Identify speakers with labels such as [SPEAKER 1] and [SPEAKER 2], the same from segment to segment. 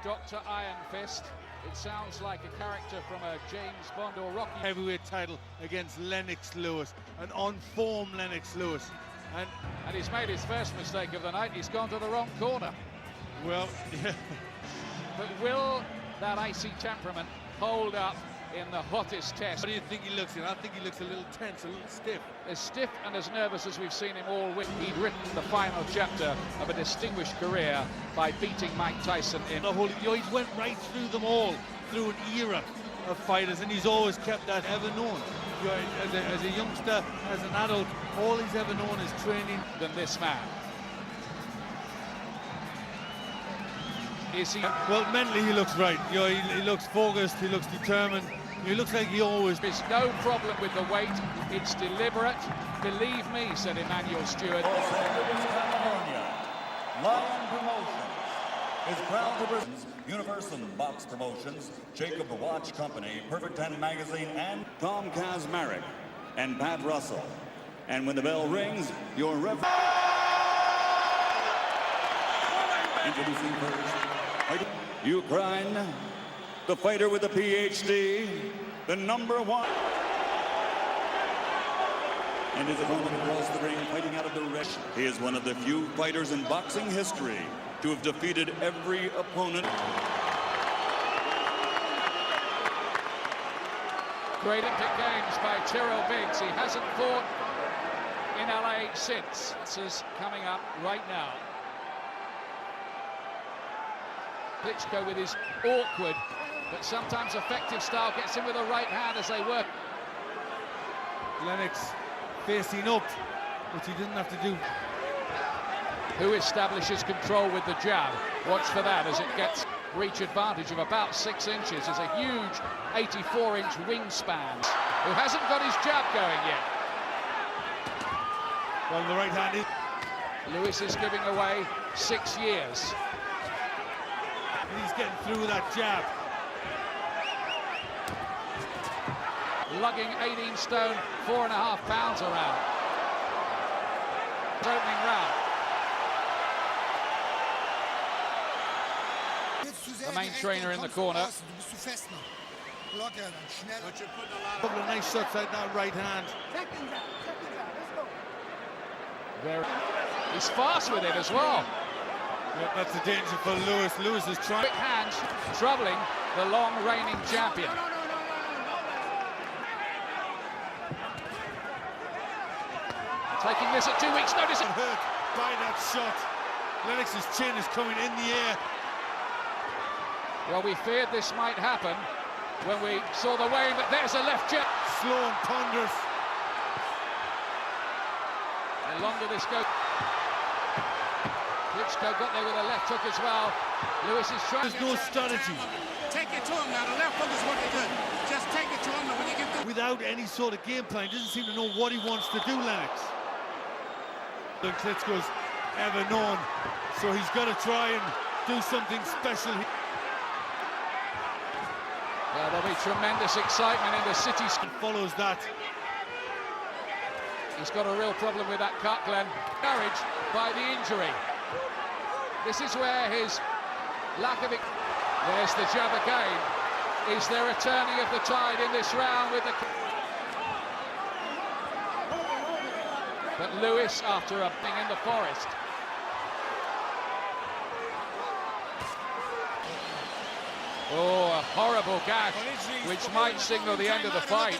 [SPEAKER 1] Dr. Iron Fist. It sounds like a character from a James Bond or Rocky.
[SPEAKER 2] Heavyweight title against Lennox Lewis, an unformed Lennox Lewis.
[SPEAKER 1] And he's made his first mistake of the night. He's gone to the wrong corner.
[SPEAKER 2] Well, yeah.
[SPEAKER 1] But will that icy temperament hold up in the hottest test?
[SPEAKER 2] How do you think he looks? I think he looks a little tense, a little stiff.
[SPEAKER 1] As stiff and as nervous as we've seen him all week. He'd written the final chapter of a distinguished career by beating Mike Tyson in.
[SPEAKER 2] He went right through them all, through an era of fighters, and he's always kept that ever known. As a youngster, as an adult, all he's ever known is training.
[SPEAKER 1] Than this man. Is he?
[SPEAKER 2] Well, mentally he looks right. He looks focused, he looks determined. He looks like he always...
[SPEAKER 1] There's no problem with the weight. It's deliberate. Believe me, said Emmanuel Stewart.
[SPEAKER 3] Los Angeles, California. Lion Promotions is proud to present Universal Box Promotions, Jacob Watch Company, Perfect 10 Magazine, and Tom Kazmarek and Pat Russell. And when the bell rings, your referee. Introducing first, Ukraine, the fighter with the PhD, the #1. And his opponent across the ring, fighting out of the red. He is one of the few fighters in boxing history to have defeated every opponent.
[SPEAKER 1] Great Olympic Games by Tyrrell Biggs. He hasn't fought in LA since. This is coming up right now. Klitschko with his awkward but sometimes effective style gets in with a right hand as they work.
[SPEAKER 2] Lennox facing up, which he didn't have to do.
[SPEAKER 1] Who establishes control with the jab? Watch for that as it gets reach advantage of about 6 inches. It's a huge 84-inch wingspan. Who hasn't got his jab going yet?
[SPEAKER 2] Well, the right hand is...
[SPEAKER 1] Lewis is giving away 6 years.
[SPEAKER 2] And he's getting through that jab.
[SPEAKER 1] Lugging 18 stone, 4.5 pounds around. Opening round. The main trainer in the corner.
[SPEAKER 2] A couple of nice shots out that right hand.
[SPEAKER 1] He's fast with it as well.
[SPEAKER 2] Yep, that's the danger for Lewis. Lewis is trying.
[SPEAKER 1] Quick hands, troubling the long reigning champion. Taking this at 2 weeks' notice.
[SPEAKER 2] Hurt by that shot. Lennox's chin is coming in the air.
[SPEAKER 1] Well, we feared this might happen when we saw the weighing, but there's a left jab.
[SPEAKER 2] Slow and ponderous.
[SPEAKER 1] The longer this goes. Klitschko got there with a left hook as well. Lewis is trying.
[SPEAKER 2] There's no strategy.
[SPEAKER 4] Take it to him now. The left hook is working good. Just take it to him. When you get the...
[SPEAKER 2] Without any sort of game plan, doesn't seem to know what he wants to do, Lennox. Than Klitschko's ever known, so he's got to try and do something special.
[SPEAKER 1] Yeah, there'll be tremendous excitement in the city.
[SPEAKER 2] And follows that.
[SPEAKER 1] He's got a real problem with that cut, Glenn. Courage by the injury. This is where his lack of it. There's the jab again. Is there a turning of the tide in this round with the... But Lewis, after a thing in the forest. Oh, a horrible gash, which might signal the end of the fight.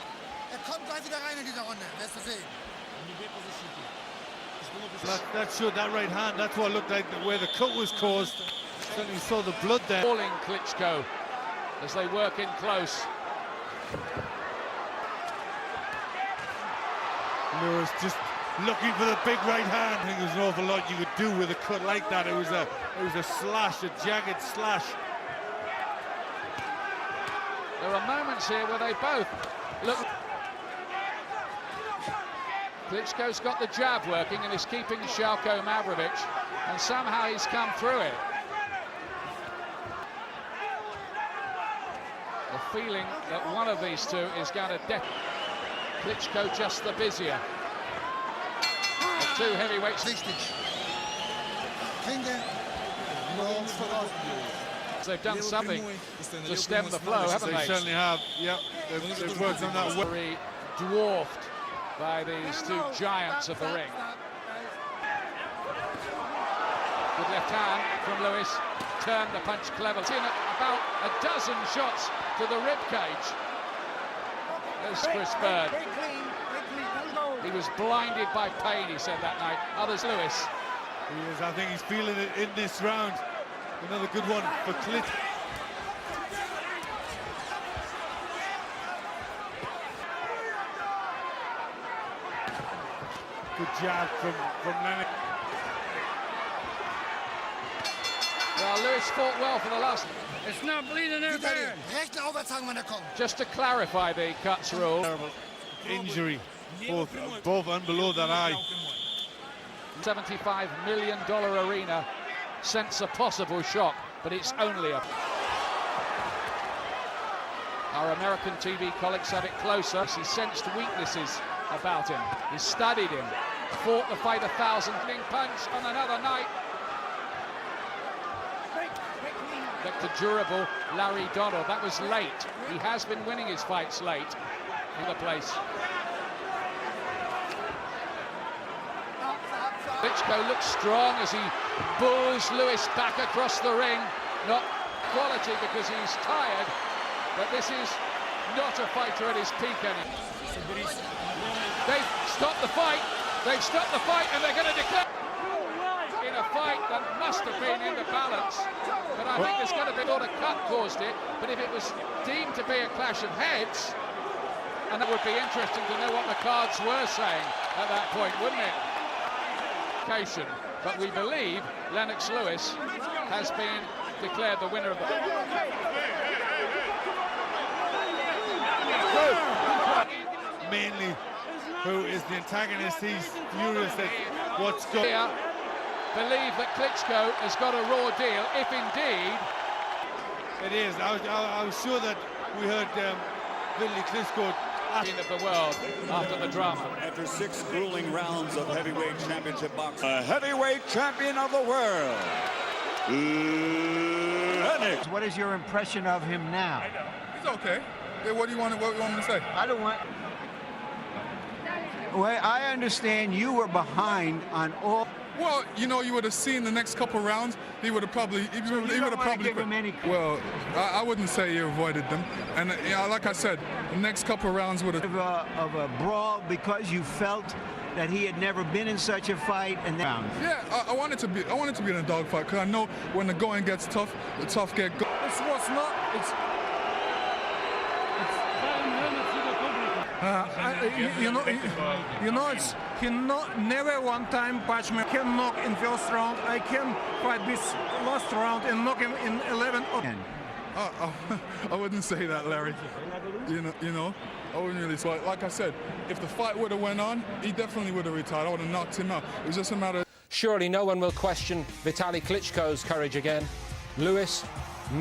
[SPEAKER 2] That showed that right hand. That's what looked like where the cut was caused. Certainly saw the blood there.
[SPEAKER 1] Falling Klitschko as they work in close.
[SPEAKER 2] Lewis just looking for the big right hand. I think there's an awful lot you could do with a cut like that. It was a slash, a jagged slash.
[SPEAKER 1] There are moments here where they both look. Klitschko's got the jab working and is keeping Shalko Mavrovich, and somehow he's come through it. The feeling that one of these two is going to death. Klitschko just the busier. The two heavyweights. they've done something to stem the flow, haven't
[SPEAKER 2] They
[SPEAKER 1] they?
[SPEAKER 2] certainly have. Yep, they've worked on that well.
[SPEAKER 1] Very dwarfed by these two giants of the ring. Good left hand from Lewis. Turned the punch clever. In about a dozen shots to the rib cage. There's Chris Bird. He was blinded by pain, he said that night. Others, Lewis.
[SPEAKER 2] He is. I think he's feeling it in this round. Another good one for Klitschko. Good jab from Lennox.
[SPEAKER 1] Well, Lewis fought well for the last.
[SPEAKER 5] It's not bleeding there, there.
[SPEAKER 1] Just to clarify the cuts rule.
[SPEAKER 2] Terrible injury, both and below that eye.
[SPEAKER 1] $75 million arena sense a possible shock, but it's only a. Our American TV colleagues have it closer. He sensed weaknesses about him. He studied him. Fought the fight 1,000 punch on another night. The durable Larry Donald. That was late. He has been winning his fights late in the place. Klitschko looks strong as he bulls Lewis back across the ring. Not quality because he's tired, but this is not a fighter at his peak anymore. They've stopped the fight. They've stopped the fight and they're going to declare in a fight that must have been in the balance. But I think there's going to be a lot of cut caused it. But if it was deemed to be a clash of heads, and that would be interesting to know what the cards were saying at that point, wouldn't it? But we believe Lennox Lewis has been declared the winner of the.
[SPEAKER 2] Mainly, who is the antagonist? He's furious at what's going on.
[SPEAKER 1] Believe that Klitschko has got a raw deal, if indeed
[SPEAKER 2] it is. I was sure that we heard Vitali Klitschko
[SPEAKER 1] of the world after the drama.
[SPEAKER 3] After 6 grueling rounds of heavyweight championship boxing, a heavyweight champion of the world, Lennox.
[SPEAKER 6] What is your impression of him now?
[SPEAKER 7] He's okay. Yeah, what do you want me to say?
[SPEAKER 6] I don't want. Well, I understand you were behind on all.
[SPEAKER 7] Well, you know, you would have seen the next couple rounds. He would have probably.
[SPEAKER 6] Give him any.
[SPEAKER 7] Well, I wouldn't say he avoided them. And like I said, the next couple rounds would have.
[SPEAKER 6] Of a brawl because you felt that he had never been in such a fight, and then.
[SPEAKER 7] Yeah, I wanted to be in a dogfight because I know when the going gets tough, the tough get.
[SPEAKER 5] It's what's not. It's it's he never one time punch me. Can knock in first round. I can fight this last round and knock him in 11.
[SPEAKER 7] I wouldn't say that, Larry. You know, I wouldn't really. So, like I said, if the fight would have went on, he definitely would have retired. I would have knocked him out. It was just a matter.
[SPEAKER 8] Surely no one will question Vitali Klitschko's courage again. Lewis